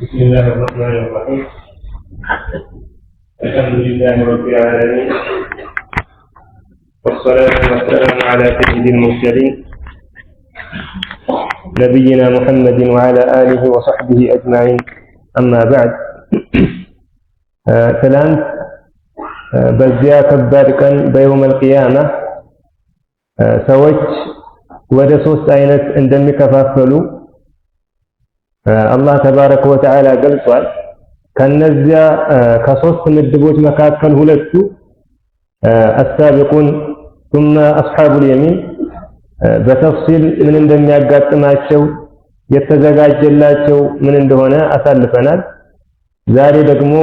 بسم الله الرحمن الرحيم. الحمد لله رب العالمين، والصلاة والسلام على سيد المرسلين نبينا محمد وعلى آله وصحبه أجمعين. أما بعد، سلام በዚያ ከባድ ቀን በየውመል ቂያማ ሰዎች ወደ ሶስት አይነት እንደሚከፋፈሉ አላህ ተባረከ ወተዓላ ገልጿል። ከነዚያ ከሶስት ምድቦች መካከል ሁለቱ አሳቢቁን ثم أصحاب اليمين በተፍሲል ምን እንደሚያጋጥማቸው የተዘጋጀላቸው ምን እንደሆነ አሳልፈናል። ዛሬ ደግሞ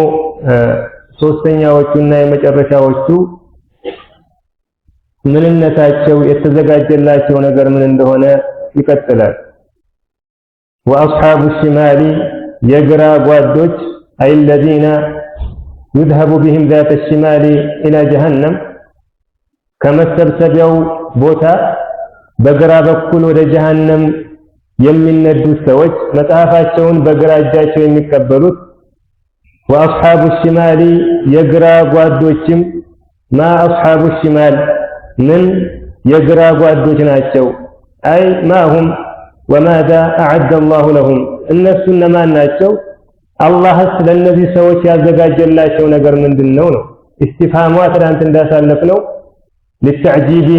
ሶስተኛዎቹና የመጨረሻዎቹ ምንነታቸው የተዘጋጀላቸው ነገር ምን እንደሆነ ይቀጥላል። وأصحاب الشمال የግራ ጓዶች أي الذين يذهب بهم ذات الشمال إلى جهنم ከመሰብሰቢያው ቦታ በግራ በኩል ወደ ጀሃነም የሚነዱ ሰዎች መጽሐፋቸውን በግራ እጃቸው የሚቀበሉት وأصحاب الشمال የግራ ጓዶችም ما أصحاب الشمال ምን የግራ ጓዶች ናቸው أي ما هم وماذا أعد الله لهم እነሱ እነማን ናቸው አላህስ ለነዚህ ሰዎች ያዘጋጀላቸው ነገር ምንድነው ነው استفهام ትናንት እንዳሳለፍነው للتعجيب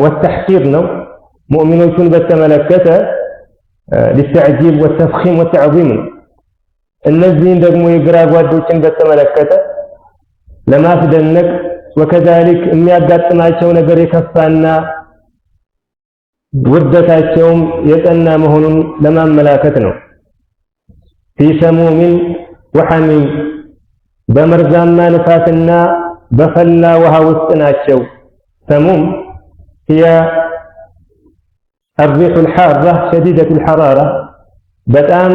والتحقير ነው ሙእሚኖቹን በተመለከተ للتعجيب والتفخيم والتعظيم ነው እነዚህን ደግሞ የግራ ጓዶችን በተመለከተ ለማስደነቅ وكذلك የሚያጋጥማቸው ነገር የከፋና ውርደታቸውም የጠና መሆኑን ለማመላከት ነው። في سموم وحميم በመርዛማ ንፋስና በፈላ ውሃ ውስጥ ናቸው። سموم هي الريح الحارة شديدة الحرارة በጣም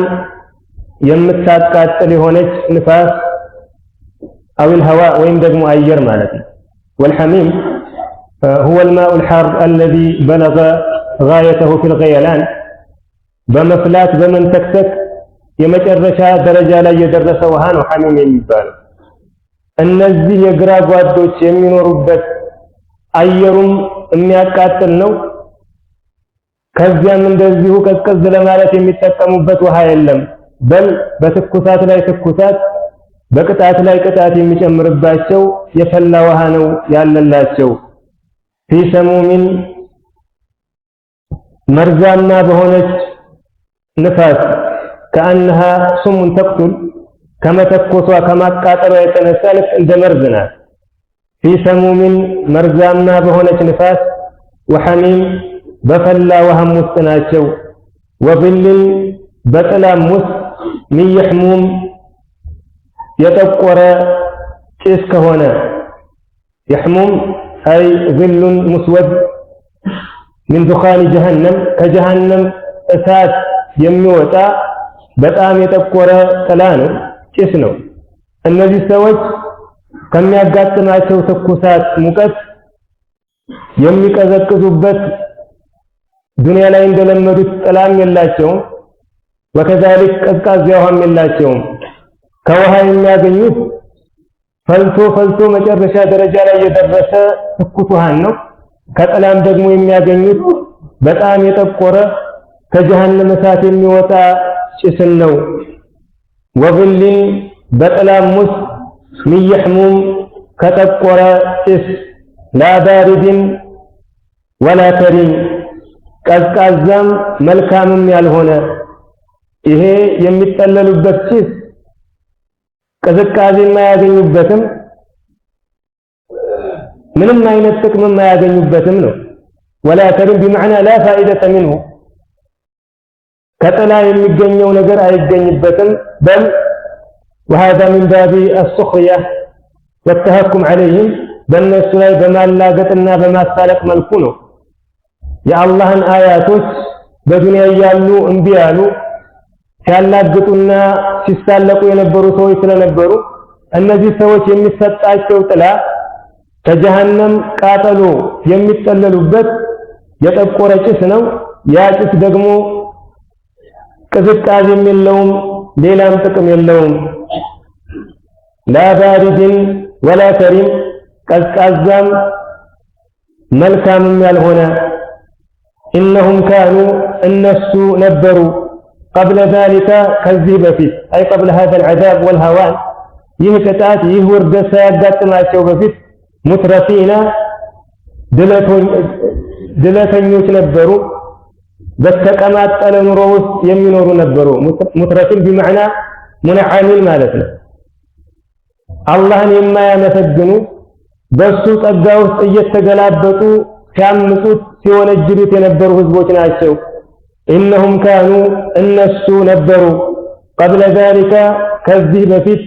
የምታቃጥል የሆነች ንፋስ أو الهواء ወይም ደግሞ አየር ማለት ነው። والحميم هو الماء الحار الذي بلغ غايته في الغيلان በመፍላት በመንተክተክ የመጨረሻ ደረጃ ላይ የደረሰ ውሃ ነው ሐሚም የሚባለው። እነዚህ የግራ ጓዶች የሚኖሩበት አየሩም የሚያቃጥል ነው። ከዚያም እንደዚሁ ቀዝቀዝ ለማለት የሚጠቀሙበት ውሃ የለም። በል በትኩሳት ላይ ትኩሳት በቅጣት ላይ ቅጣት የሚጨምርባቸው የፈላ ውሃ ነው ያለላቸው። في سموم መርዛማ በሆነች ንፋስ كأنها سم تقتل ከመተኮሷ ከማቃጠሏ የተነሳ ልክ እንደ መርዝ ናት። في سموم መርዛማ በሆነች ንፋስ وحميم በፈላ ውሃም ውስጥ ናቸው። وظل በጥላም ውስጥ من يحموم የጠቆረ ጭስ ከሆነ يحموم أي ظل مسود من دخان جهنم ከጀሃነም እሳት የሚወጣ በጣም የጠቆረ ጥላ ነው፣ ጭስ ነው። እነዚህ ሰዎች ከሚያጋጥማቸው ትኩሳት ሙቀት የሚቀዘቅዙበት ዱንያ ላይ እንደለመዱት ጥላም የላቸውም። وكذلك ቀዝቃዛ ውሃም የላቸውም። ከውሃ የሚያገኙት ፈልቶ መጨረሻ ደረጃ ላይ የደረሰ ትኩስ ውሃን ነው። ከጥላም ደግሞ የሚያገኙት በጣም የጠቆረ ከጀሃነም እሳት የሚወጣ ጭስን ነው። وظل በጥላም ውስጥ من يحموم ከጠቆረ ጭስ لا بارد ولا كريم ቀዝቃዛም መልካምም ያልሆነ ይሄ የሚጠለሉበት ጭስ ቅዝቃዜ የማያገኙበትም ምንም አይነት ጥቅም የማያገኙበትም ነው። ولا كريم بمعنى لا فائدة منه ከጥላ የሚገኘው ነገር አይገኝበትም። بل وهذا من باب السخرية والتهكم عليهم በእነሱ ላይ በማላገጥና በማሳለቅ መልኩ ነው የአላህን አያቶች በዱንያ ያሉ እምቢ ያሉ ሲያላግጡና ሲሳለቁ የነበሩ ሰዎች ስለነበሩ እነዚህ ሰዎች የሚሰጣቸው ጥላ ከጀሃነም ቃጠሎ የሚጠለሉበት የጠቆረ ጭስ ነው። ያ ጭስ ደግሞ ቅዝቃዜ የለውም፣ ሌላም ጥቅም የለውም። ላ ባሪድን ወላ ከሪም ቀዝቃዛም መልካምም ያልሆነ ኢነሁም ካኑ እነሱ ነበሩ ቀብለ ዛሊከ ከዚህ በፊት አይ ቀብለ ሀዘል ዐዛብ ወልሀዋን ይህ ቅጣት ይህ ውርደት ሳያጋጥማቸው በፊት ሙትረፊና ድለተኞች ነበሩ። በተቀማጠለ ኑሮ ውስጥ የሚኖሩ ነበሩ። ሙትረፊን ቢመዕና ሙነዓሚን ማለት ነው። አላህን የማያመሰግኑ በሱ ጸጋ ውስጥ እየተገላበጡ ሲያምፁት ሲወነጅሉት የነበሩ ህዝቦች ናቸው። ኢነሁም ካኑ እነሱ ነበሩ ቀብለ ዛሊከ ከዚህ በፊት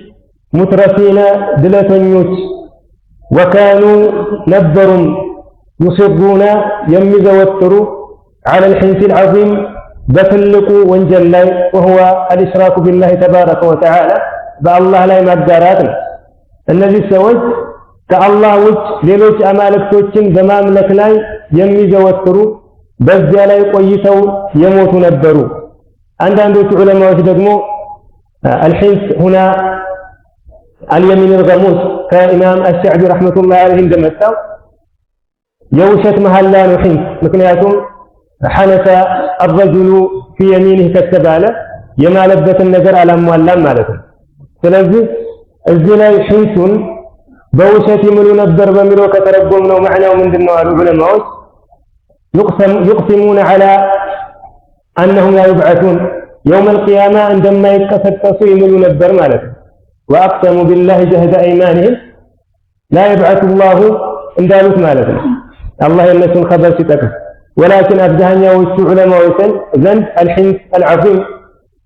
ሙትረፊነ ድለተኞች ወካኑ ነበሩም يصرون يمزوتر على الحنث العظيم بتلق وانجلاي وهو الإشراك بالله تبارك وتعالى بالله لا يمقارات الذي سويت كالله وجه ليلوش أمالك توجين زمام لك لا يمزوتر بزيا لا يقويتو يموت نبرو عندما علماء وجدقمو الحنث هنا اليمين الغموس كإمام الشعبي رحمة الله عليه عندما استوى يوشت مهلا نحنث مكنياتهم حنث الرجل في يمينه كالتبالة يما لبت النجر على موالام مالته فلذي الزنا حنث بوشت يملو نبر بملو كتربمنا ومعنى ومن دمنا العلماء يقسمون على أنهم لا يبعثون يوم القيامة عندما يتكسكسوا يملو نبر مالته وأقسموا بالله جهد أيمانهم لا يبعث الله اندالوت مالته الله يلسون خبر ستك ولكن أبدهنيا وشو علماء ذنب الحنث العظيم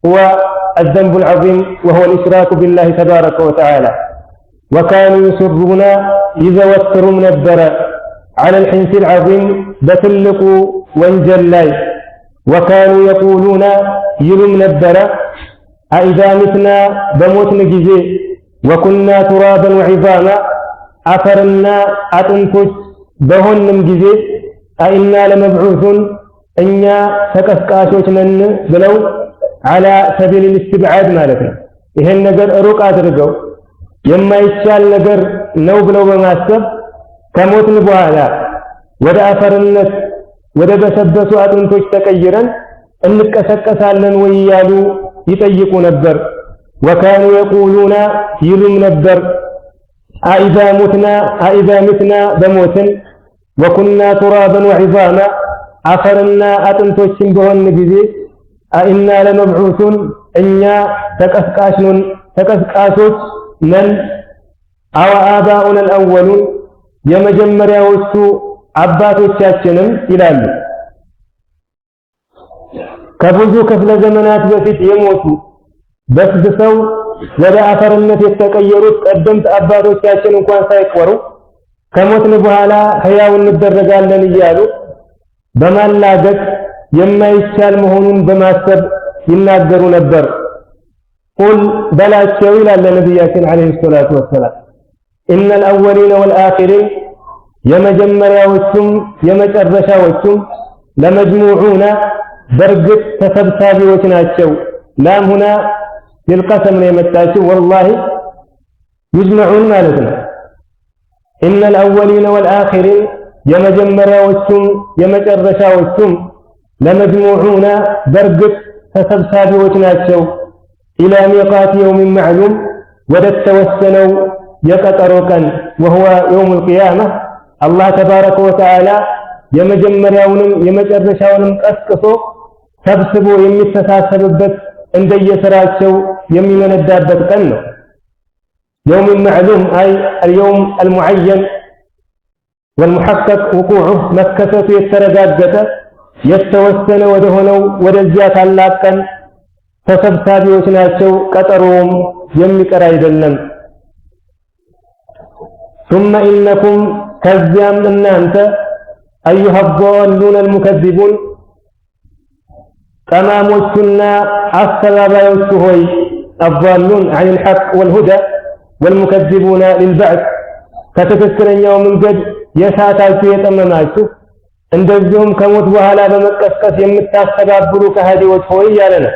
هو الذنب العظيم وهو الإشراك بالله تبارك وتعالى وكانوا يصرون إذا وتروا منبر على الحنث العظيم بتلقوا وانجلاي وكانوا يقولون يلو منبر أئذا متنا بموت نجزي وكنا ترابا وعظاما أثرنا أتنفس بهنم ጊዜ أئنا لمبعوثون እኛ ተቀስቃሾች ነን ብለው على سبيل الاستبعاد ማለት ነው። ይሄን ነገር ሩቅ አድርገው የማይቻል ነገር ነው ብለው በማሰብ ከሞትን በኋላ ወደ አፈርነት ወደ በሰበሱ አጥንቶች ተቀይረን እንቀሰቀሳለን ወይ ያሉ ይጠይቁ ነበር። وكانوا يقولون ይሉም ነበር أئذا متنا بموتن وكنا ترابا وعظاما أفرنا أتنتوشن بهن جزي أئنا لمبعوثون إنيا تكسكاشوش من أو آباؤنا الأولون يمجمر يوسو عباتو الشاشنم إلى الله كبوزو كفل زمنات بفت يموتو بس بسو ወደ አፈርነት የተቀየሩት ቀደምት አባቶቻችን እንኳን ሳይቀሩ ከሞትን በኋላ ሕያው እንደረጋለን እያሉ በማላገጥ የማይቻል መሆኑን በማሰብ ይናገሩ ነበር። ቁል በላቸው ይላል ነብያችን አለይሂ ሰላቱ ወሰላም إن الأولين والآخرين የመጀመሪያዎቹም የመጨረሻዎቹም ለመጅሙዑና በርግጥ ተሰብሳቢዎች ናቸው። ላም ሁና للقسم ليمتاشو والله يجمعون مالتنا إن الأولين والآخرين يمجمرا والسم يمجرشا والسم لمجموعون برقت فسبسابي وتناتشو إلى ميقات يوم معلوم ودت توسنوا يقطروكا وهو يوم القيامة الله تبارك وتعالى يمجمرا يمجرشا ونمقسكسو تبسبوا يمتساسببت እንደየስራቸው የሚመነዳበት ቀን ነው። يوم معلوم أي اليوم المعين والمحقق وقوعه مكسته يترجاجته يتوسن ودهنو ودزيا ታላቅ ቀን ተሰብሳቢዎች ናቸው። ቀጠሮም የሚቀር አይደለም። ثم إنكم كذيام እናንተ أيها الضالون المكذبون تماموچنا السبابايوچ ሆይ الضالون عن الحق والهدى والمكذبون للبعث ከተከክረኛው መንገድ የሳታችሁ የጠመማችሁ እንደዚሁም ከሞት በኋላ በመቀስቀስ የምታስተባብሩ ከሃዲዎች ሆይ ያለነ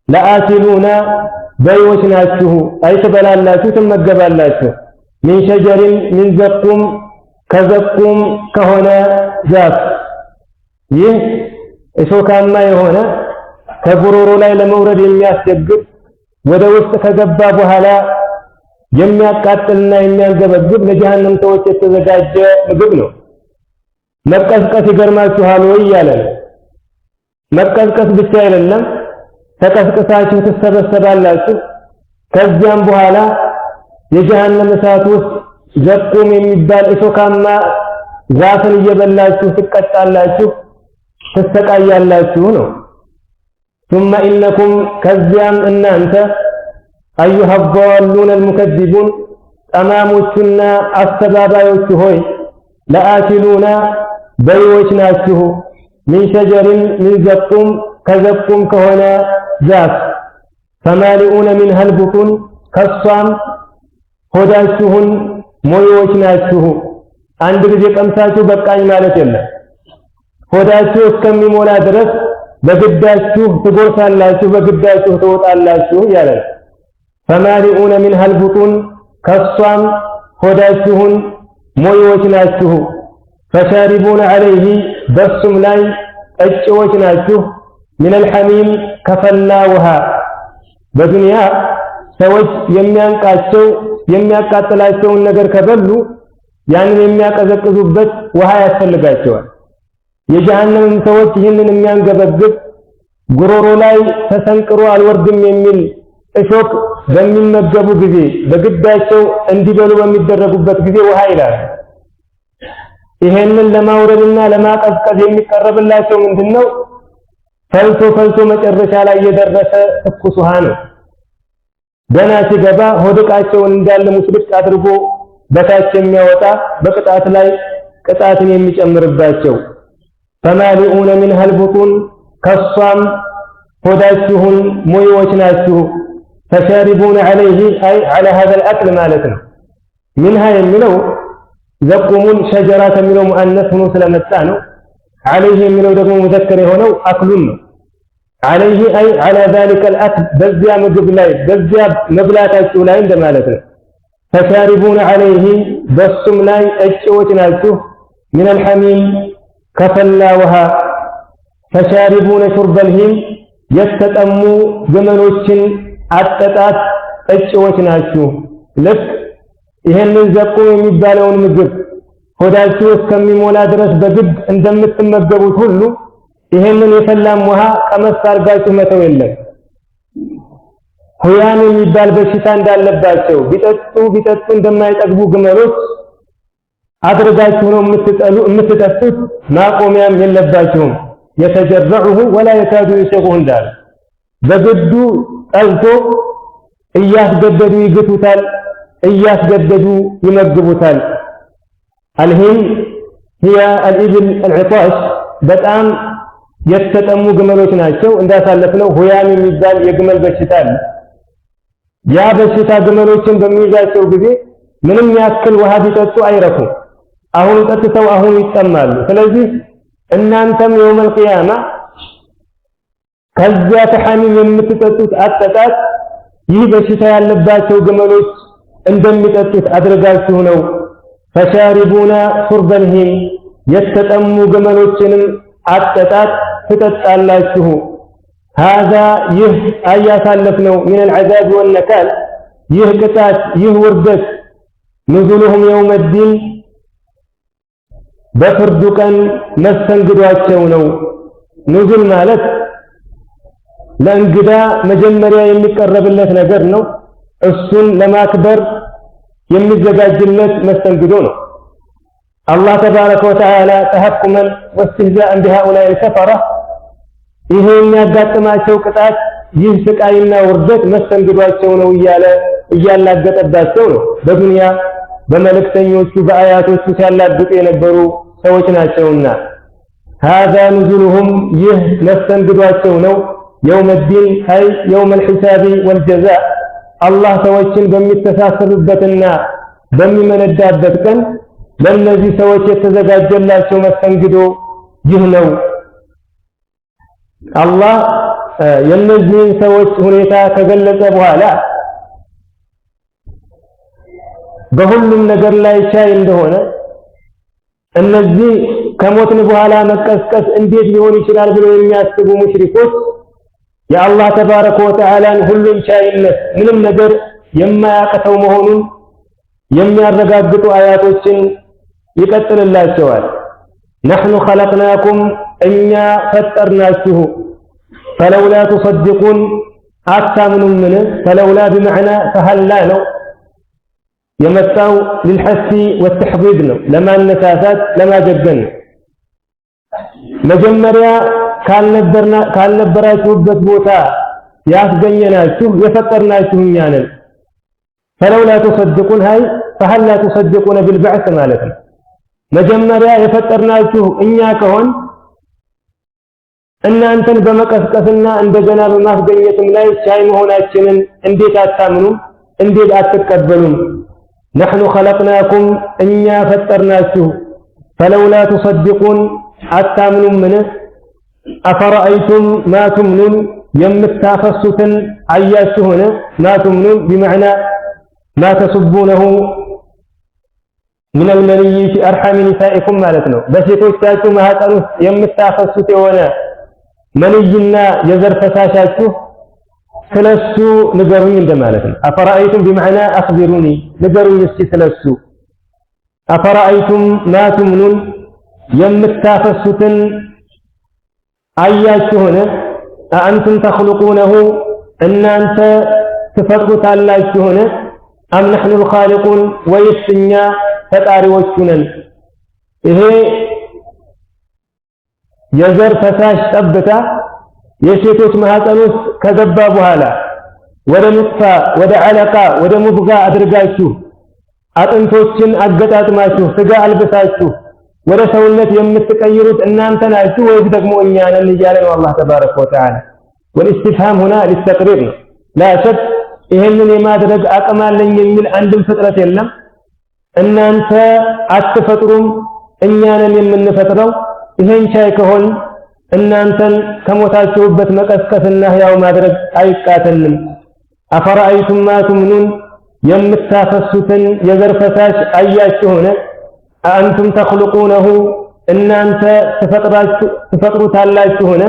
ለአኪሉና በዮች ናችሁ አይ ትበላላችሁ ትመገባላችሁ ሚን ሸጀሪን ሚን ዘቁም ከዘቁም ከሆነ ዛፍ ይህ እሾካማ የሆነ ከጉሮሮ ላይ ለመውረድ የሚያስቸግር ወደ ውስጥ ከገባ በኋላ የሚያቃጥልና የሚያንገበግብ ለጀሃነም ሰዎች የተዘጋጀ ምግብ ነው። መቀስቀስ ይገርማችኋል ወይ እያለ ነው። መቀስቀስ ብቻ አይደለም፣ ተቀስቅሳችሁ ትሰበሰባላችሁ። ከዚያም በኋላ የጀሃነም እሳት ውስጥ ዘቁም የሚባል እሾካማ ዛፍን እየበላችሁ ትቀጣላችሁ፣ ትሰቃያላችሁ ነው። ثم إنكم ከዚያም እናንተ أيها الضالون المكذبون ጠማሞችና አስተባባዮች ሆይ ለአኪሉና በዮች ናችሁ ሚን ሸጀሪን ሚን ዘቁም ከዘቁም ከሆነ ዛፍ ፈማሊኡነ ሚንሃ አልቡጡን ከሷም ሆዳችሁን ሞዮች ናችሁ። አንድ ጊዜ ቀምሳችሁ በቃኝ ማለት የለም። ሆዳችሁ እስከሚሞላ ድረስ በግዳችሁ ትጎርሳላችሁ፣ በግዳችሁ ትወጣላችሁ ያለ ፈማሊኡነ ሚንሃ አልቡጡን ከሷም ሆዳችሁን ሞዮች ናችሁ። ፈሻሪቡነ ዐለይሂ በሱም ላይ ጠጪዎች ናችሁ። ሚነል ሐሚም ከፈላ ውሃ በዱንያ ሰዎች የሚያንቃቸው የሚያቃጥላቸውን ነገር ከበሉ ያንን የሚያቀዘቅዙበት ውሃ ያስፈልጋቸዋል። የጀሃነም ሰዎች ይህንን የሚያንገበግብ ጉሮሮ ላይ ተሰንቅሮ አልወርድም የሚል እሾክ በሚመገቡ ጊዜ በግዳቸው እንዲበሉ በሚደረጉበት ጊዜ ውሃ ይላል። ይሄንን ለማውረድና ለማቀዝቀዝ የሚቀርብላቸው ምንድነው? ፈልቶ መጨረሻ ላይ የደረሰ ትኩስ ውሃ ነው። ገና ሲገባ ሆድቃቸውን እንዳለ ሙስልቅ አድርጎ በታች የሚያወጣ በቅጣት ላይ ቅጣትን የሚጨምርባቸው ፈማሊኡነ ሚንሃ አልቡጡን ከሷም ሆዳችሁን ሞዮች ናችሁ። ፈሻሪቡነ ዐለይሂ አይ ዐለ ሀዘል አክል ማለት ነው። ሚንሃ የሚለው ዘቁሙን ሸጀራ ከሚለው ሙአነስ ሆኖ ስለመጣ ነው። ዐለይሂ የሚለው ደግሞ ሙዘከር የሆነው አክሉን ነው። ዐለይሂ አይ ዐለ ዛሊከል አክል በዚያ ምግብ ላይ በዚያ መብላታችሁ ላይ እንደማለት ነው። ፈሻሪቡነ ዐለይሂ በሱም ላይ ጠጪዎች ናችሁ። ሚነል ሐሚም ከፈላ ውሃ ፈሻሪቡነ ሹርበል ሂም የተጠሙ ግመሎችን አጠጣት ጠጪዎች ናችሁ። ልክ ይሄንን ዘቁም የሚባለውን ምግብ ሆዳችሁ እስከሚሞላ ድረስ በግድ እንደምትመገቡት ሁሉ ይሄንን የፈላም ውሃ ቀመስ አድርጋችሁ መተው የለም። ሁያን የሚባል በሽታ እንዳለባቸው ቢጠጡ እንደማይጠግቡ ግመሎች አድርጋችሁ ነው የምትጠጡት። ማቆሚያም የለባችሁም። የተጀረዑሁ ወላ የካዱ ይሰቁሁ እንዳለ በግዱ ጠልቶ እያስገደዱ ይግቱታል፣ እያስገደዱ ይመግቡታል። አልሂም هي الإبل العطاش በጣም የተጠሙ ግመሎች ናቸው። እንዳሳለፍነው ሁያም የሚባል የግመል በሽታ አለ። ያ በሽታ ግመሎችን በሚይዛቸው ጊዜ ምንም ያክል ውሃ ቢጠጡ አይረኩም። አሁን ጠጥተው አሁን ይጠማሉ። ስለዚህ እናንተም የውመል ቂያማ ከዚያ ተሐሚም የምትጠጡት አጠጣጥ ይህ በሽታ ያለባቸው ግመሎች እንደሚጠጡት አድርጋችሁ ነው። ፈሻሪቡና ሹርበል ሂም የተጠሙ ግመሎችንም አጠጣጥ ትጠጣላችሁ። هذا ይህ አያሳለፍነው ሚነል ዐዛብ ወነካል ይህ ቅጣት ይህ ውርደት ንዙሉሁም የውመ ዲን በፍርዱ ቀን መስተንግዷቸው ነው። ንዙል ማለት ለእንግዳ መጀመሪያ የሚቀርብለት ነገር ነው። እሱን ለማክበር የሚዘጋጅለት መስተንግዶ ነው። አላህ ተባረከ ወተዓላ ተሐኩመን ወስትህዛእን ቢሃኡላኢ አልከፈራ ይሄ የሚያጋጥማቸው ቅጣት ይህ ስቃይና ውርደት መስተንግዷቸው ነው እያለ እያላገጠባቸው ነው። በዱንያ በመልእክተኞቹ በአያቶቹ ሲያላግጡ የነበሩ ሰዎች ናቸውና هذا نزلهم ይህ መስተንግዷቸው ነው። የውመ ዲን አይ የውመል ሒሳብ ወልጀዛእ አላህ ሰዎችን በሚተሳሰብበትና በሚመነዳበት ቀን ለእነዚህ ሰዎች የተዘጋጀላቸው መስተንግዶ ይህ ነው። አላህ የነዚህን ሰዎች ሁኔታ ከገለጸ በኋላ በሁሉም ነገር ላይ ቻይ እንደሆነ እነዚህ ከሞትን በኋላ መቀስቀስ እንዴት ሊሆን ይችላል ብለው የሚያስቡ ሙሽሪኮች የአላህ ተባረከ ወተዓላን ሁሉም ቻይነት ምንም ነገር የማያቀተው መሆኑን የሚያረጋግጡ አያቶችን ይቀጥልላቸዋል። ነሕኑ ኸለቅናኩም እኛ ፈጠርናችሁ ፈለውላ ቱሰድቁን አታምኑምን? ፈለውላ ቢመዕና ፈሀላ ነው የመጣው ሊልሐሲ ወተሕዲድ ነው፣ ለማነሳሳት ለማጀገን ነው። መጀመሪያ ካልነበራችሁበት ቦታ ያስገኘናችሁ የፈጠርናችሁ እኛ ነን። ፈለውላ ቱሰድቁን ሀይ ፈሀላ ቱሰድቁነ ቢልበዕስ ማለት ነው። መጀመሪያ የፈጠርናችሁ እኛ ከሆን እናንተን በመቀስቀስና እንደገና በማስገኘትም ላይ ቻይ መሆናችንን እንዴት አታምኑም? እንዴት አትቀበሉም? ነሕኑ ኸለቅናኩም እኛ ፈጠርናችሁ ፈለውላ ቱሰድቁን አታምኑምን? አፈረአይቱም ማ ቱምኑን የምታፈሱትን አያችሁን? ማ ቱምኑን ቢመዕና ማ ተሱቡነሁ ሚነል መንይ ፊ አርሐሚ ኒሳኢኩም ማለት ነው። በሴቶቻችሁ ማህፀን ውስጥ የምታፈሱት የሆነ መንይና የዘር ፈሳሻችሁ ስለሱ ንገሩኝ እንደማለት ነው። አፈረአይቱም ቢመዕና አኽቢሩኒ ንገሩኝ እስኪ ስለሱ። አፈረአይቱም ማ ቱምኑን የምታፈሱትን አያችሁን? አአንቱም ተኽሉቁነሁ እናንተ ትፈጥሩታላችሁን? አም ነሕኑል ኻሊቁን ወይስ እኛ ፈጣሪዎቹ ነን? ይሄ የዘር ፈሳሽ ጠብታ የሴቶች ማህፀን ውስጥ ከገባ በኋላ ወደ ንጥፋ፣ ወደ ዓለቃ፣ ወደ ሙድጋ አድርጋችሁ አጥንቶችን አገጣጥማችሁ ስጋ አልብሳችሁ ወደ ሰውነት የምትቀይሩት እናንተ ናችሁ ወይስ ደግሞ እኛ ነን እያለ ነው አላህ ተባረከ ወተዓላ። ወልኢስቲፍሃም ሁና ሊተቅሪር ነው። ላ ሸክ ይህንን የማድረግ አቅም አለኝ የሚል አንድም ፍጥረት የለም። እናንተ አትፈጥሩም፣ እኛ ነን የምንፈጥረው። ይሄን ቻይ ከሆን እናንተን ከሞታችሁበት መቀስቀስና ሕያው ማድረግ አይቃተንም። አፈረአይቱም ማ ቱምኑን የምታፈሱትን የዘር ፈሳሽ አያችሁን? አአንቱም ተኽሉቁነሁ እናንተ ትፈጥሩታላችሁን?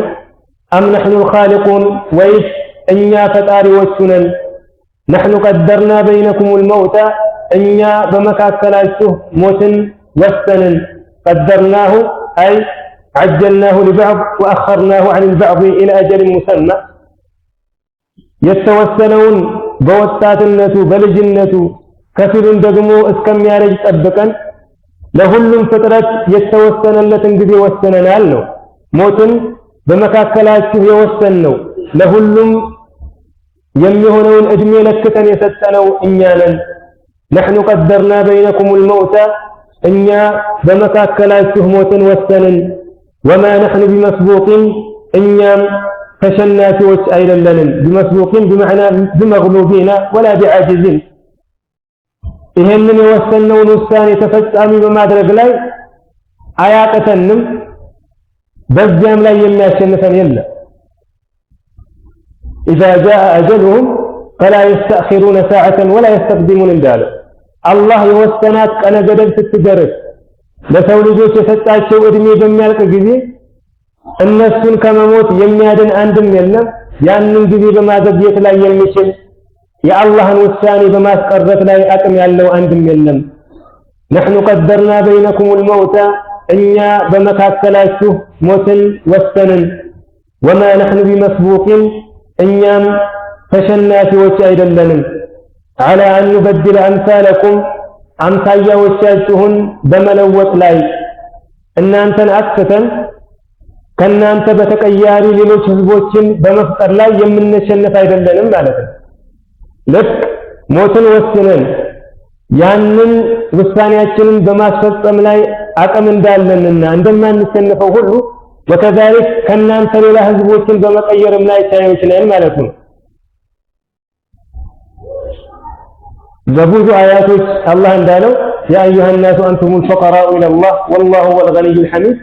አም ነሕኑል ኻሊቁን ወይስ እኛ ፈጣሪዎቹ ነን? ነሕኑ ቀደርና በይነኩሙል መውታ እኛ በመካከላችሁ ሞትን ወሰንን። ቀደርናሁ አይ عجلناه لبعض وأخرناه عن البعض إلى أجل مسمى የተወሰነውን በወጣትነቱ በልጅነቱ ከፊሉን ደግሞ እስከሚያረጅ ጠብቀን ለሁሉም ፍጥረት የተወሰነለትን ጊዜ ወሰነናል ነው። ሞትን በመካከላችሁ የወሰን ነው። ለሁሉም የሚሆነውን እድሜ ለክተን የሰጠነው እኛ ነን። ነሕኑ ቀደርና በይነኩሙል መውታ እኛ በመካከላችሁ ሞትን ወሰንን። ወማ ነሕኑ ቢመስቡቂን እኛም ተሸናፊዎች አይደለንም። ቢመስቡቂን ቢመዕና ቢመግሉቢና ወላ ቢዓጅዚን ይሄንን የወሰነውን ውሳኔ ተፈጻሚ በማድረግ ላይ አያቅተንም። በዚያም ላይ የሚያሸንፈን የለም። ኢዛ ጃአ አጀሉሁም ፈላ የስተእኺሩነ ሰዓተን ወላ የስተቅዲሙን እንዳለ አላህ የወሰናት ቀነ ገደብ ስትደርስ ለሰው ልጆች የሰጣቸው እድሜ በሚያልቅ ጊዜ እነሱን ከመሞት የሚያድን አንድም የለም። ያንን ጊዜ በማዘግየት ላይ የሚችል የአላህን ውሳኔ በማስቀረት ላይ አቅም ያለው አንድም የለም። ነሕኑ ቀደርና በይነኩሙል መውታ እኛ በመካከላችሁ ሞትን ወሰንን። ወማ ነሕኑ ቢመስቡቂን እኛም ተሸናፊዎች አይደለንም። ዐላ አን ኑበድለ አምሳለኩም አምሳያዎቻችሁን በመለወጥ ላይ እናንተን አክስተን ከናንተ በተቀያሪ ሌሎች ህዝቦችን በመፍጠር ላይ የምንሸነፍ አይደለንም ማለት ነው። ልክ ሞትን ወስነን ያንን ውሳኔያችንን በማስፈጸም ላይ አቅም እንዳለንና እንደማንሸነፈው ሁሉ ወከዛሊክ ከናንተ ሌላ ህዝቦችን በመቀየርም ላይ ቻዮች ነን ማለት ነው። በብዙ አያቶች አላህ እንዳለው ያ አዩሃ ናሱ አንቱሙል ፈቀራኡ ኢለላህ ወላሁ ሁወል ገኒዩል ሐሚድ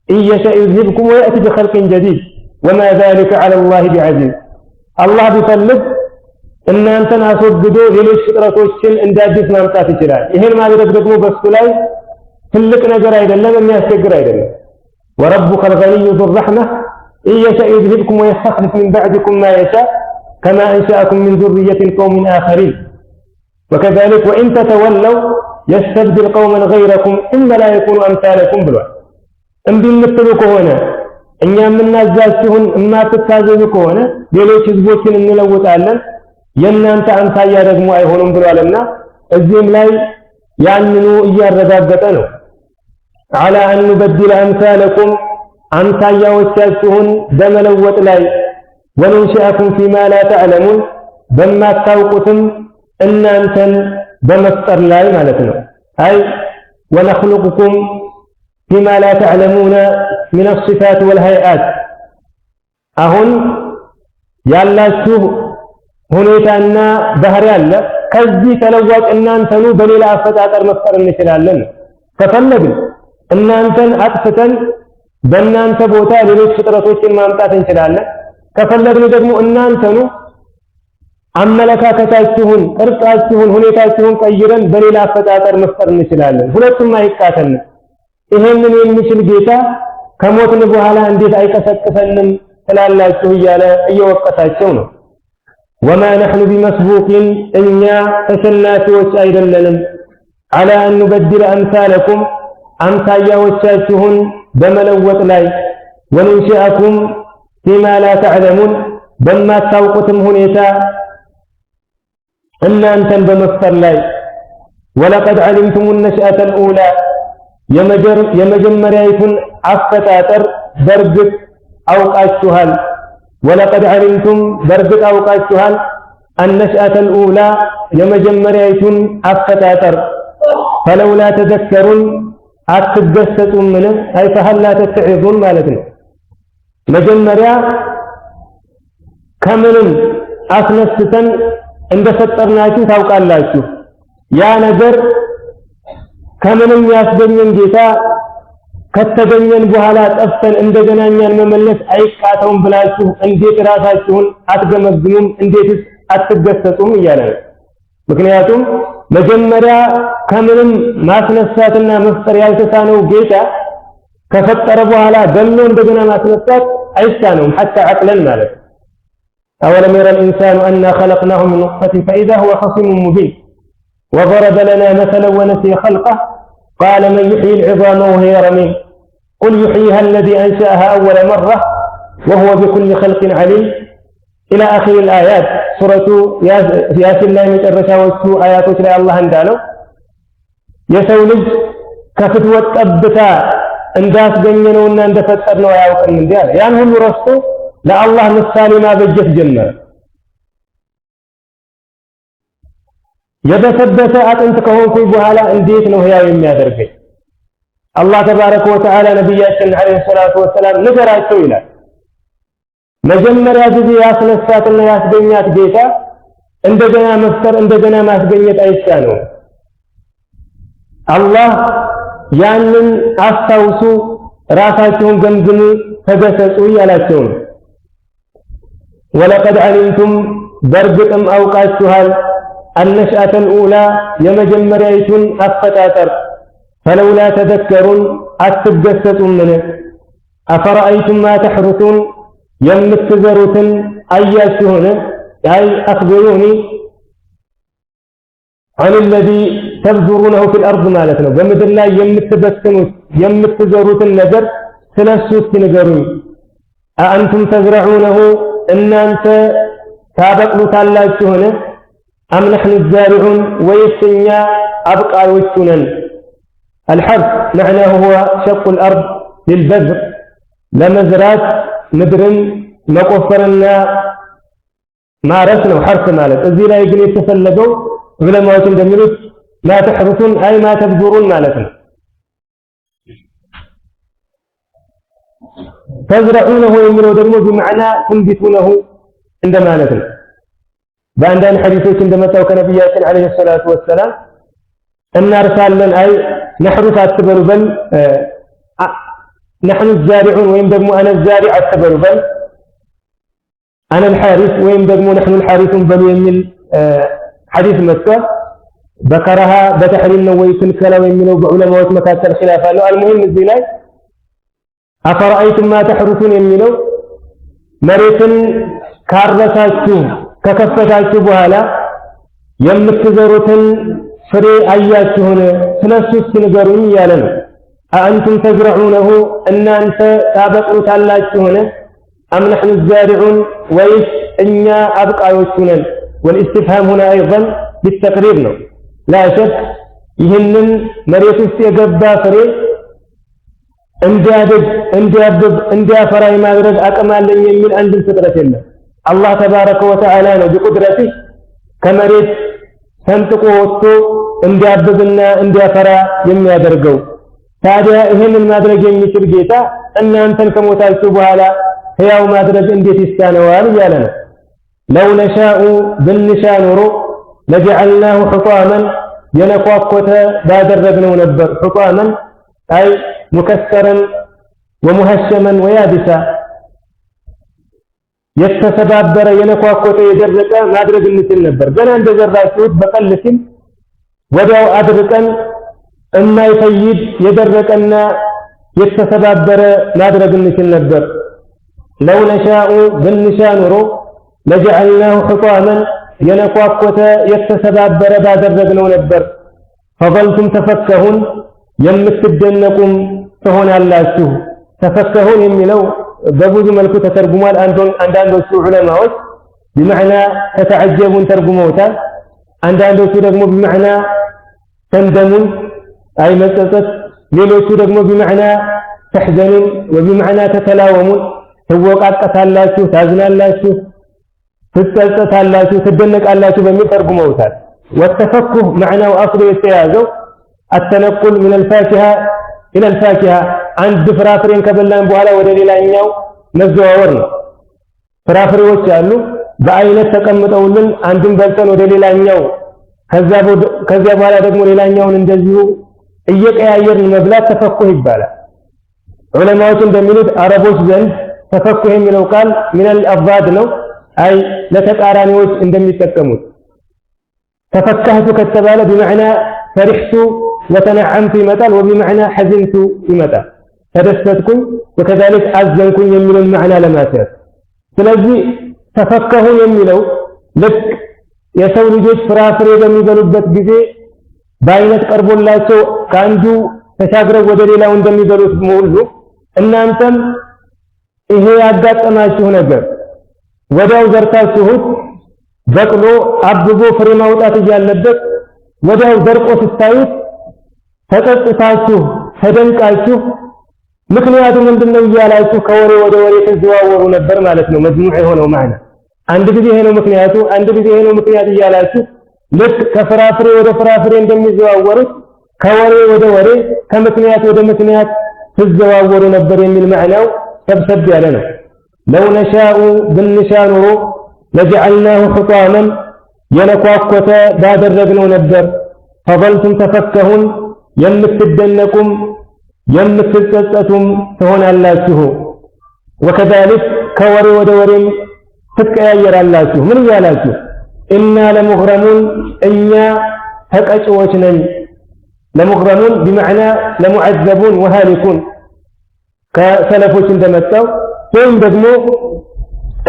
ኢየሸእ ዩዝሂብኩም ወየእቲ ቢኸልቂን ጀዲድ وما ذلك على الله بعزيز الله ቢፈልግ እናንተን አስወግዶ ሌሎች ፍጥረቶችን እንደ አዲስ ማምጣት ይችላል። ይሄን ማድረግ ደግሞ በሱ ላይ ትልቅ ነገር አይደለም፣ የሚያስቸግር አይደለም። وربك الغني ذو الرحمة إن يشاء يذهبكم ويستخلف من بعدكم ما يشاء كما أنشأكم من ذرية قوم آخرين وكذلك وإن تتولوا يستبدل قوما غيركم ثم لا يكونوا أمثالكم ብሏል። እምቢ የምትሉ ከሆነ እኛ የምናዛችሁን የማትታዘዙ ከሆነ ሌሎች ህዝቦችን እንለውጣለን የእናንተ አምሳያ ደግሞ አይሆኑም ብሏልና እዚህም ላይ ያንኑ እያረጋገጠ ነው። على أن نبدل أمثالكم አምሳያዎቻችሁን በመለወጥ ላይ وننشئكم فيما لا تعلمون በማታውቁትም እናንተን በመፍጠር ላይ ማለት ነው። أي ونخلقكم فيما لا تعلمون من الصفات والهيئات አሁን ያላችሁ ሁኔታና ባህሪ አለ። ከዚህ ተለዋጭ እናንተኑ በሌላ አፈጣጠር መፍጠር እንችላለን። ከፈለግን እናንተን አጥፍተን በእናንተ ቦታ ሌሎች ፍጥረቶችን ማምጣት እንችላለን። ከፈለግን ደግሞ እናንተኑ አመለካከታችሁን፣ ቅርጻችሁን፣ ሁኔታችሁን ቀይረን በሌላ አፈጣጠር መፍጠር እንችላለን። ሁለቱም አይቃተንም። ይሄንን የሚችል ጌታ ከሞትን በኋላ እንዴት አይቀሰቅሰንም ትላላችሁ እያለ እየወቀሳቸው ነው። ወማ ነሕኑ ቢመስቡቂን እኛ ተሸናፊዎች አይደለንም። ዐላ አን ኑበድለ አምሳለኩም አምሳያዎቻችሁን በመለወጥ ላይ ወኑንሺአኩም ፊማ ላ ተዕለሙን በማታውቁትም ሁኔታ እናንተን በመፍጠር ላይ ወለቀድ ዐሊምቱሙ ነሽአተ ልኡላ የመጀመሪያይቱን አፈጣጠር በርግጥ አውቃችኋል። ወለቀድ ዐሊምቱም በርግጥ አውቃችኋል አነሽአተ ልኡላ የመጀመሪያይቱን አፈጣጠር ፈለውላ ተዘከሩን አትገሰጹምን? አይ ፈሀላ ተተዒዙን ማለት ነው። መጀመሪያ ከምንም አስነስተን እንደፈጠርናችሁ ታውቃላችሁ። ያ ነገር ከምንም ያስገኘን ጌታ ከተገኘን በኋላ ጠፍተን እንደገና እኛን መመለስ አይቃተውም ብላችሁ እንዴት ራሳችሁን አትገመግሙም? እንዴትስ አትገሰጹም እያለ ነው። ምክንያቱም መጀመሪያ ከምንም ማስነሳትና መፍጠር ያልተሳነው ጌታ ከፈጠረ በኋላ ገሎ እንደገና ማስነሳት አይሳነውም። ሐታ ዐቅለን ማለት ነው። أولم يرى الإنسان أنا خلقناه من نطفة فإذا هو خصيم مبين وضرب لنا مثلا ونسي خلقه قال من يحيي العظام وهي رميم قل يحييها الذي أنشأها أول مرة وهو بكل خلق عليم إلى آخر الآيات سورة ياسين لا يمترشا وسو آيات وشرع الله اندالو يسولج كفتوة أبتا انداس جنينونا اندفترنا وياوكن من ديال يعني هم رسطو لا الله مثالي ما بجت جنة يبثبت أنت كهون في بهالا انديت نوهيا يميا درقي الله تبارك وتعالى نبياتنا عليه الصلاة والسلام نجر السويلة مجمّر هذه ياسن الساتنا ياسبينيات جيتا اندجنا مفتر اندجنا ما سبينيات ايسانو الله يانن أستوسو راساتهم جمجمي فجسسوا يالاتهم ولقد علمتم برقم أوقاتها النشأة الأولى يمجمّريت أفتاتر فلولا تذكرون أتبجسسوا منه أفرأيتم ما تحرثون يمتزروا أياتهن أي أخبروني عن الذي تبذرونه في الأرض مالتنا بمثل الله يمتزروا النجر ثلاثة نجرون أأنتم تزرعونه إن أنت تابقوا تالاتهن أم نحن الزارعون ويسنيا أبقى ويسنن الحرث معناه هو شق الأرض للبذر لمزرات مدرن مقفرنا ما رسنا حرث مالت እዚህ ላይ ግን የተፈለገው ዑለማዎች እንደሚሉት لا تحرثون أي ما تبذرون مالتنا تزرعونه የሚለው ደግሞ بمعنى تنبتونه عند مالتنا በአንዳንድ ሐዲሶች እንደመጣው ከነብያችን አለይሂ ሰላቱ ወሰላም እናርሳለን አይ نحرث አትበሉ በል نحن الزارعون ወይም ደግሞ انا الزارع አትበሉ በል أنا الحارث وين دقمو نحن الحارثون بلو يميل حديث مكة ذكرها بتحريم نويتن كلا ويميلو بعلماء مكاتب خلافة له. المهم الزلاج أفرأيتم ما تحرثون يميلو مريتن كاربتاتشو ككفتاتشو بهالا يمتزروتن فري أياتشون سلسوس تنقرون يالن أأنتم تزرعونه أن أنت تابقوا تالاتشون أم نحن الزارعون ويش إنيا أبقى يوشونن. والاستفهام هنا أيضا بالتقرير له. لا شك يهنن مريت استيقبا فري انديا فراي ما درج أكمال لن يميل عند الفطرة الله. الله تبارك وتعالى بقدرته كمريت تنطقو وسطو انديا فرا يميا درجو ታዲያ ይሄንን ማድረግ የሚችል ጌታ እናንተን ከሞታችሁ በኋላ ሕያው ማድረግ እንዴት ይሳነዋል እያለ ነው። ለው ነሻኡ ብንሻ ኑሮ ለጀዐልናሁ ሑጣመን የነኳኮተ ባደረግነው ነበር። ሑጣመን አይ ሙከሰረን ወሙሀሸመን ወያብሳ የተሰባበረ የነኳኮተ የደረቀ ማድረግ እንችል ነበር። ገና እንደዘራችሁት በቀል ሲል ወዲያው አድርቀን የማይፈይድ የደረቀና የተሰባበረ ማድረግ እንችል ነበር። ለው ነሻኡ ብንሻ ኑሮ ለጀዐልናሁ ሑጣመን የነኳኮተ የተሰባበረ ባደረግነው ነበር። ፈظልቱም ተፈከሁን የምትደነቁም ትሆናላችሁ። ተፈከሁን የሚለው በብዙ መልኩ ተተርጉሟል። አንዳንዶቹ ዑለማዎች بمعنى ተተዐጀቡን ተርጉመውታል። አንዳንዶቹ ደግሞ بمعنى ተንደሙን أي مسألة ليلوشو دقمو بمعنى تحزنون وبمعنى تتلاومون توقعت قتالاتشو تازنالاتشو تتلاتشو تدنك اللاتشو بمثل ترقموتات. والتفكه معنى وأصل يستيازو التنقل من الفاكهة إلى الفاكهة عند فرافرين كبلان بوهلا ودليل أنيو نزوورنا فرافري وشالو بأينة تقمتولن عندهم بلتن ودليل أنيو كذا بوهلا دقمو ليل أنيو نندزيو እየቀያየርን መብላት ተፈኩህ ይባላል። ዑለማዎች እንደሚሉት አረቦች ዘንድ ተፈኩህ የሚለው ቃል ሚነል አባድ ነው። አይ ለተቃራኒዎች እንደሚጠቀሙት ተፈካህቱ ከተባለ بمعنى فرحت وتنعمت ይመጣል وبمعنى حزنت ይመጣል። ተደሰትኩኝ وكذلك አዘንኩኝ የሚለውን ማዕና ለማስያዝ። ስለዚህ ተፈከሁን የሚለው ልክ የሰው ልጆች ፍራፍሬ በሚበሉበት ጊዜ በአይነት ቀርቦላቸው ካንዱ ተሻግረው ወደ ሌላው እንደሚበሉት ሁሉ እናንተም ይሄ ያጋጠማችሁ ነገር ወዲያው ዘርታችሁት በቅሎ አብቦ ፍሬ ማውጣት እያለበት ወዲያው ደርቆ ስታዩት ተጸጽታችሁ ተደንቃችሁ ምክንያቱ ምንድነው እያላችሁ ከወሬ ወደ ወሬ ተዘዋወሩ ነበር ማለት ነው። መጅሙዕ የሆነው ማዕና አንድ ጊዜ ይሄ ነው ምክንያቱ፣ አንድ ጊዜ ይሄ ነው ምክንያት እያላችሁ ልክ ከፍራፍሬ ወደ ፍራፍሬ እንደሚዘዋወሩት ከወሬ ወደ ወሬ ከምክንያት ወደ ምክንያት ትዘዋወሩ ነበር የሚል ማዕናው ሰብሰብ ያለ ነው። ለው ነሻኡ ብንሻ ኑሮ ለጀዐልናሁ ሑጣመን የነኳኮተ ባደረግነው ነበር። ፈظልቱም ተፈከሁን የምትደነቁም የምትጸጸቱም ትሆናላችሁ። ወከዛሊክ ከወሬ ወደ ወሬም ትቀያየራላችሁ። ምን እያላችሁ ኢና ለሙግረሙን እኛ ተቀጭዎች ነን። ለሙግረሙን ቢመዕና ለሙዐዘቡን ወሃሊኩን ከሰለፎች እንደመጣው ወይም ደግሞ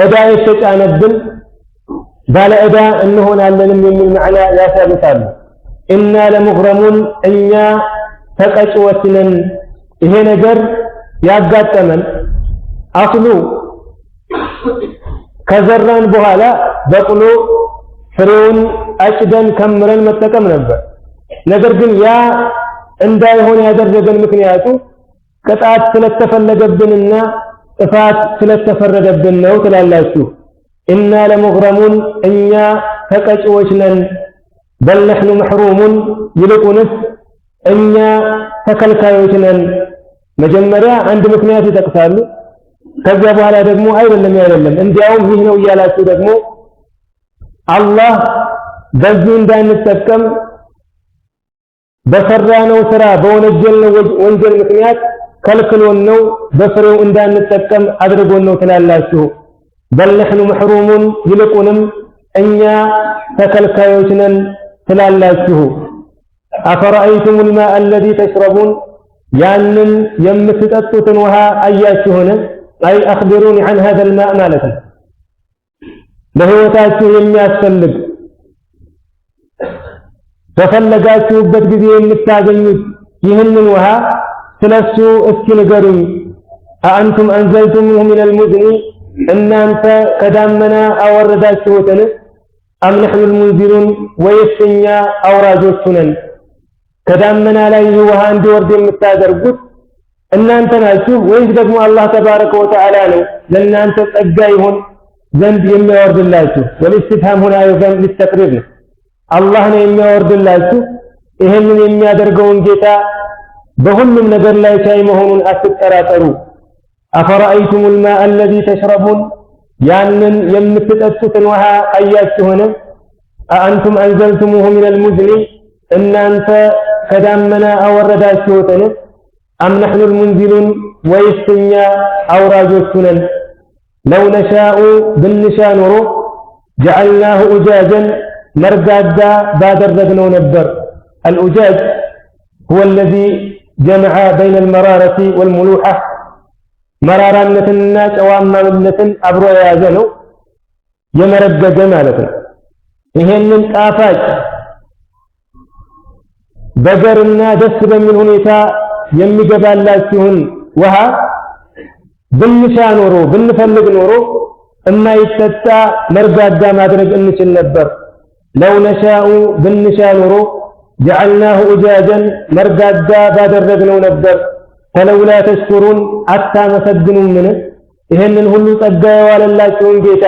ዕዳ የተጫነብን ባለ ዕዳ እንሆናለንም የሚል ማዕና ያሳብታሉ። ኢና ለሙግረሙን እኛ ተቀጭዎች ነን። ይሄ ነገር ያጋጠመን አስሉ ከዘራን በኋላ በቅሎ ፍሬውን አጭደን ከምረን መጠቀም ነበር። ነገር ግን ያ እንዳይሆን ያደረገን ምክንያቱ ቅጣት ስለተፈለገብንና ጥፋት ስለተፈረደብን ነው ትላላችሁ። ኢና ለሙግረሙን እኛ ተቀጭዎች ነን። በል ነሕኑ መሕሩሙን ይልቁንስ እኛ ተከልካዮች ነን። መጀመሪያ አንድ ምክንያት ይጠቅሳሉ። ከዚያ በኋላ ደግሞ አይደለም እንዲያውም ይህ ነው እያላችሁ ደግሞ አላህ በዚህ እንዳንጠቀም በሰራነው ስራ በወነጀልነው ወንጀል ምክንያት ከልክሎን ነው በፍሬው እንዳንጠቀም አድርጎን ነው ትላላችሁ። በል ነሕኑ መሕሩሙን ይልቁንም እኛ ተከልካዮች ነን ትላላችሁ። አፈረአይቱም ልማእ አለዚ ተሽረቡን ያንን የምትጠጡትን ውሃ አያችሁን? አይ አኽቢሩኒ ዐን ሀዘል ማእ ማለት ነው። ለሕይወታችሁ የሚያስፈልግ በፈለጋችሁበት ጊዜ የምታገኙት ይህንን ውሃ ስለሱ እስኪ ንገሩኝ። አአንቱም አንዘልቱሙሁ ሚነል ሙዝኒ እናንተ ከዳመና አወረዳችሁትን? አም ነሕኑል ሙንዚሉን ወይስ እኛ አውራጆቹ ነን? ከዳመና ላይ ይህ ውሃ እንዲወርድ የምታደርጉት እናንተ ናችሁ ወይስ ደግሞ አላህ ተባረከ ወተዓላ ነው ለእናንተ ጸጋ ይሆን ዘንድ የሚያወርድላችሁ? ወልኢስቲፍሃም ሁና አይዘን ሊተቅሪር ነው። አላህ ነው የሚያወርድላችሁ። ይህንን የሚያደርገውን ጌታ በሁሉም ነገር ላይ ቻይ መሆኑን አትጠራጠሩ። አፈረአይቱሙል ማእ አለዚ ተሽረቡን ያንን የምትጠጡትን ውሃ አያችሁን? አአንቱም አንዘልቱሙሁ ሚነል ሙዝኒ እናንተ ከዳመና አወረዳችሁትን? አም ነሕኑል ሙንዚሉን ወይስ እኛ አውራጆቹ ነን? ለው ነሻኡ ብንሻ ኖሮ ጀዐልናሁ ኡጃጀን መርጋጋ ባደረግነው ነበር። አልኡጃጅ ሁወ አለዚ ጀመዐ በይነል መራረቲ ወልሙሉሓ መራራነትንና ጨዋማነትን አብሮ የያዘ ነው። የመረገገ ማለት ነው። ይሄንን ጣፋጭ በገርና ደስ በሚል ሁኔታ የሚገባላችሁን ውሃ ብንሻ ኖሮ ብንፈልግ ኖሮ እማይጠጣ መርጋጋ ማድረግ እንችል ነበር። ለው ነሻኡ ብንሻ ኖሮ ጀዐልናሁ ኡጃጀን መርጋጋ ባደረግነው ነበር። ፈለውላ ተሽኩሩን አታመሰግኑምን? ይህንን ሁሉ ጸጋ የዋለላችሁን ጌታ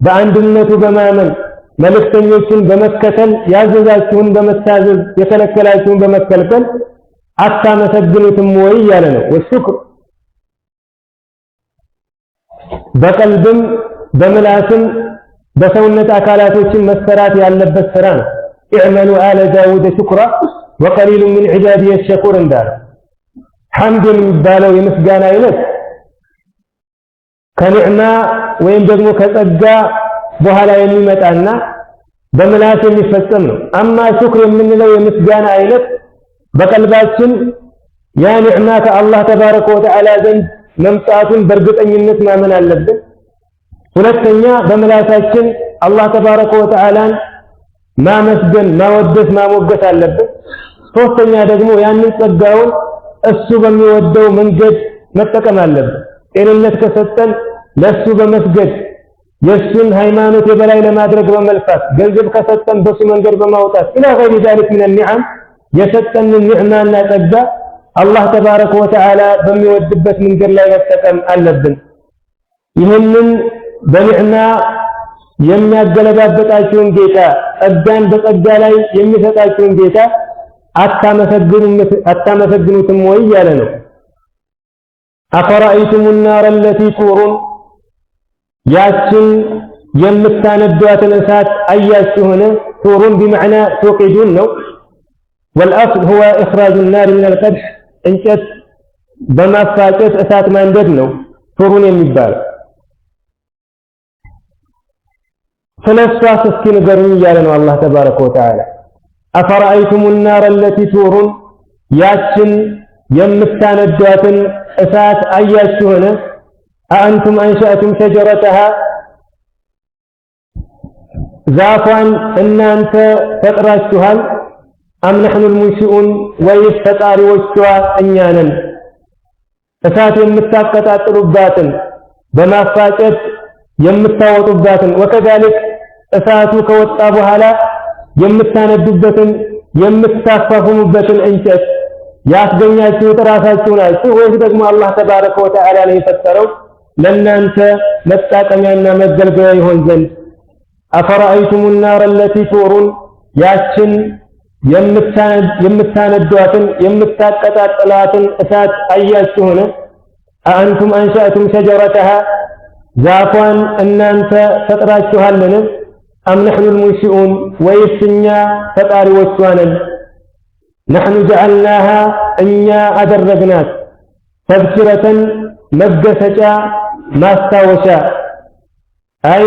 በአንድነቱ በማመን መልእክተኞችን በመከተል ያዘዛችሁን በመታዘዝ የከለከላችሁን በመከልከል አታመሰግኑትም ወይ እያለ ነው። ወሽክር በቀልብም በምላስም በሰውነት አካላቶችን መሰራት ያለበት ስራ ነው። ኢዕመሉ አለ ዳውድ ሽኩራ ወቀሊሉ ሚን ዒባዲየ ሸኩር እንዳለ ሐምድ የሚባለው የምስጋና አይነት ከኒዕማ ወይም ደግሞ ከጸጋ በኋላ የሚመጣና በምላስ የሚፈጸም ነው። አማ ሹክር የምንለው የምስጋና አይነት በቀልባችን ያ ኒዕማ ከአላህ ተባረከ ወተዓላ ዘንድ መምጣቱን በእርግጠኝነት ማመን አለብን። ሁለተኛ በምላሳችን አላህ ተባረከ ወተዓላን ማመስገን፣ ማወደስ፣ ማሞገስ አለብን። ሶስተኛ ደግሞ ያንን ጸጋውን እሱ በሚወደው መንገድ መጠቀም አለብን። ጤንነት ከሰጠን ለሱ በመስገድ የሱን ሃይማኖት የበላይ ለማድረግ በመልፋት ገንዘብ ከሰጠን በሱ መንገድ በማውጣት ኢላ ገይሪ ዛሊክ ሚነ ኒዓም የሰጠንን ኒዕማና ጸጋ አላህ ተባረከ ወተዓላ በሚወድበት መንገድ ላይ መጠቀም አለብን። ይህንን በኒዕማ የሚያገለባበጣችሁን ጌታ ጸጋን በጸጋ ላይ የሚሰጣችሁን ጌታ አታመሰግኑትም ወይ እያለ ነው። አፈረአይቱሙ ናረ አለቲ ቱሩን ያችን የምታነዷትን እሳት አያችሁን? ቱሩን ቢመዕና ቱቂዱን ነው። ወልአስል ሁወ ኢኽራጁ ናር ሚነል ቀድሕ እንጨት በማፋጨት እሳት ማንደድ ነው ቱሩን የሚባለው። ስለሷስ እስኪ ንገሩኝ እያለ ነው አላህ ተባረከ ወተዓላ። አፈረአይቱሙ ናረ አለቲ ቱሩን ያችን የምታነዷትን እሳት አያችሁን? አአንቱም አንሸእቱም ሸጀረተሃ ዛፏን እናንተ ፈጥራችኋል? አም ነሕኑል ሙንሺኡን ወይስ ፈጣሪዎቿ እኛ ነን? እሳት የምታቀጣጥሉባትን በማፋጨት የምታወጡባትን ወከዛሊክ እሳቱ ከወጣ በኋላ የምታነዱበትን የምታፋፍሙበትን እንጨት ያስገኛችሁት ራሳችሁ ናችሁ ወይስ ደግሞ አላህ ተባረከ ወተዓላ ነው የፈጠረው ለእናንተ መጣቀሚያና መገልገያ ይሆን ዘንድ? አፈረአይቱሙ ናረ አለቲ ቱሩን ያችን የምታነዷትን የምታቀጣጥላትን እሳት አያችሁን? አአንቱም አንሸእቱም ሸጀረተሃ ዛፏን እናንተ ፈጥራችኋልን? አም ነሕኑል ሙንሺኡን ወይስ እኛ ፈጣሪዎቿ ነን? ነሕኑ ጀዐልናሃ እኛ አደረግናት ተዝኪረተን መገሰጫ ማስታወሻ أي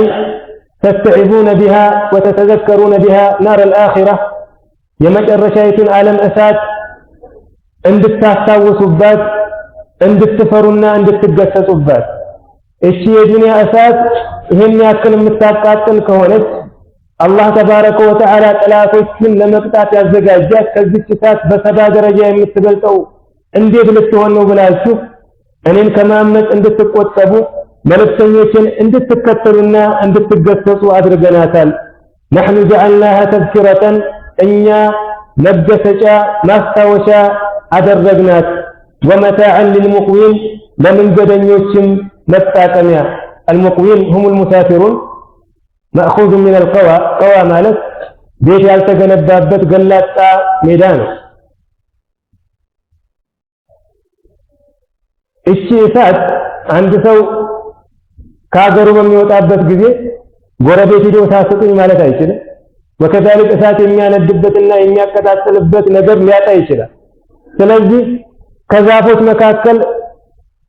تستعذون بها وتتذكرون بها نار الآخرة يمجرشايت عالم أسات عندك تستوسبات عندك تفرنا عندك تجسسبات እሺ የዱንያ እሳት ይሄን ያክል የምታቃጥል ከሆነች አላህ ተባረከ ወተዓላ ጠላቶችን ለመቅጣት ያዘጋጃት ከዚህ እሳት በሰባ ደረጃ የምትበልጠው እንዴት ልትሆን ነው ብላችሁ እኔን ከማመጽ እንድትቆጠቡ መልእክተኞችን እንድትከተሉና እንድትገሰጹ አድርገናታል نحن جعلناها تذكرة እኛ መገሰጫ ማስታወሻ አደረግናት ومتاعا للمقوين ለመንገደኞችም መጣቀሚያ المقوين هم المسافرون مأخوذ من القوى قوى ማለት ቤት ያልተገነባበት ገላጣ ሜዳ ነው እቺ እሳት አንድ ሰው ከሀገሩ በሚወጣበት ጊዜ ጎረቤት ሄዶ ሳስጡኝ ማለት አይችልም ወከዛልክ እሳት የሚያነድበትና የሚያቀጣጥልበት ነገር ሊያጣ ይችላል ስለዚህ ከዛፎች መካከል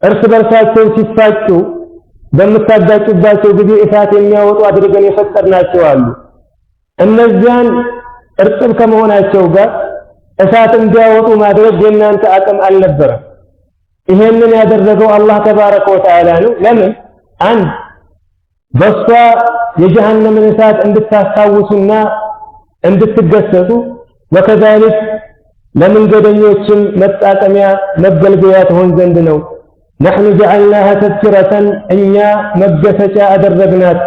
እርስ በርሳቸው ሲፋጩ በመታጋጭባቸው ጊዜ እሳት የሚያወጡ አድርገን የፈጠርናቸው አሉ እነዚያን እርጥብ ከመሆናቸው ጋር እሳት እንዲያወጡ ማድረግ የናንተ አቅም አልነበረም ይሄንን ያደረገው አላህ ተባረከ ወተዓላ ነው ለምን አንድ በሷ የጀሃነምን እሳት እንድታስታውሱና እንድትገሰጹ ወከዛልክ ለመንገደኞችም መጣቀሚያ መገልገያ ትሆን ዘንድ ነው نحن جعلناها تذكرة إنيا مجسجا أدرجنات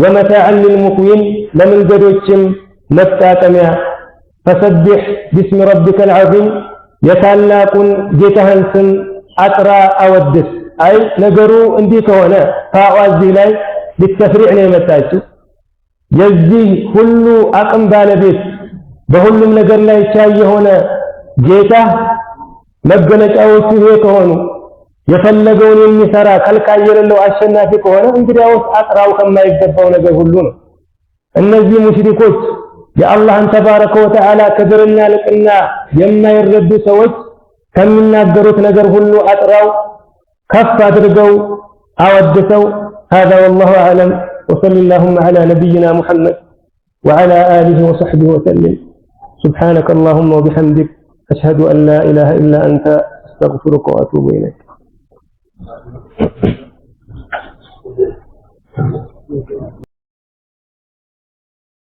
ومتاعا للمقوين لمنجدوشم متاكميا فسبح باسم ربك العظيم يتعلقون جيتهنسن أترى أودس أي نجروا انديك هنا فأوازي لاي بالتفريع نيمتاچو يزيه كل أقم بالبيت بهلم نجر لاي شاي هنا جيته مجنج أوسي هيك هونو የፈለገውን የሚሰራ ከልካይ የሌለው አሸናፊ ከሆነ እንግዲያውስ አጥራው ከማይገባው ነገር ሁሉ ነው እነዚህ ሙሽሪኮች የአላህን ተባረከ ወተዓላ ክብርና ልቅና የማይረዱ ሰዎች ከሚናገሩት ነገር ሁሉ አጥራው ከፍ አድርገው አወድሰው هذا والله اعلم وصلى اللهم على نبينا محمد وعلى اله وصحبه وسلم سبحانك اللهم وبحمدك اشهد ان لا اله الا انت استغفرك واتوب اليك